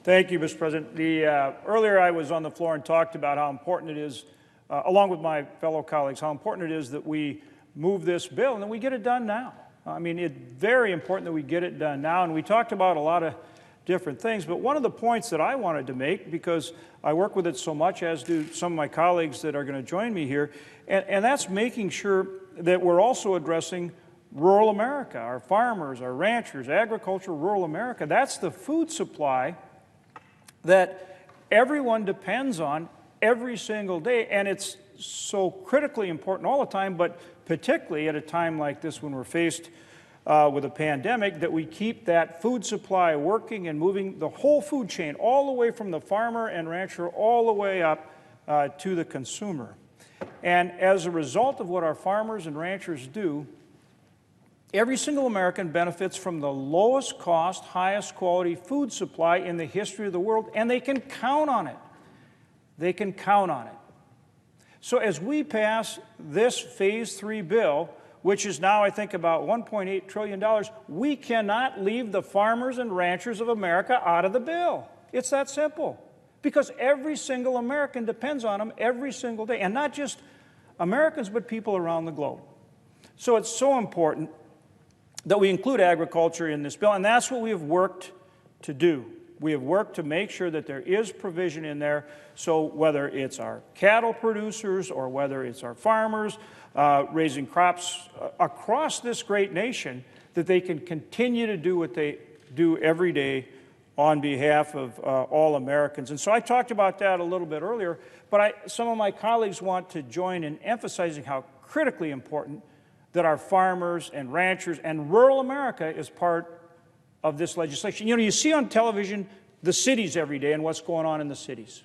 Thank you, Mr. President. Earlier I was on the floor and talked about how important it is, along with my fellow colleagues, how important it is that we move this bill and that we get it done now. I mean, it's very important that we get it done now, and we talked about a lot of different things, but one of the points that I wanted to make, because I work with it so much, as do some of my colleagues that are going to join me here, and that's making sure that we're also addressing rural America, our farmers, our ranchers, agriculture, rural America. That's the food supply that everyone depends on every single day, and it's so critically important all the time, but particularly at a time like this when we're faced with a pandemic, that we keep that food supply working and moving the whole food chain, all the way from the farmer and rancher all the way up to the consumer. And as a result of what our farmers and ranchers do, every single American benefits from the lowest cost, highest quality food supply in the history of the world, and they can count on it. They can count on it. So as we pass this Phase 3 bill, which is now, I think, about $1.8 trillion, we cannot leave the farmers and ranchers of America out of the bill. It's that simple. Because every single American depends on them every single day. And not just Americans, but people around the globe. So it's so important that we include agriculture in this bill, and that's what we have worked to do. We have worked to make sure that there is provision in there, so whether it's our cattle producers or whether it's our farmers raising crops across this great nation, that they can continue to do what they do every day on behalf of all Americans. And so I talked about that a little bit earlier, but some of my colleagues want to join in emphasizing how critically important that our farmers and ranchers and rural America is part of this legislation. You know, you see on television the cities every day and what's going on in the cities.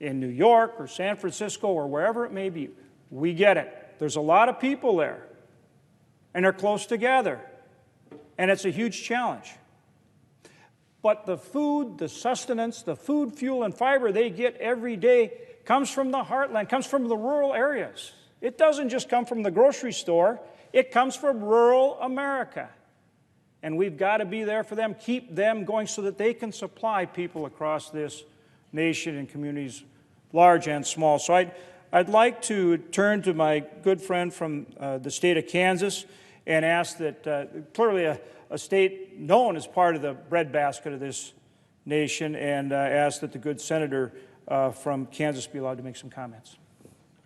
In New York or San Francisco or wherever it may be, we get it. There's a lot of people there, and they're close together, and it's a huge challenge. But the food, the sustenance, the food, fuel, and fiber they get every day comes from the heartland, comes from the rural areas. It doesn't just come from the grocery store. It comes from rural America. And we've got to be there for them, keep them going so that they can supply people across this nation and communities large and small. So I'd like to turn to my good friend from the state of Kansas and ask that, clearly a state known as part of the breadbasket of this nation, and ask that the good senator from Kansas be allowed to make some comments.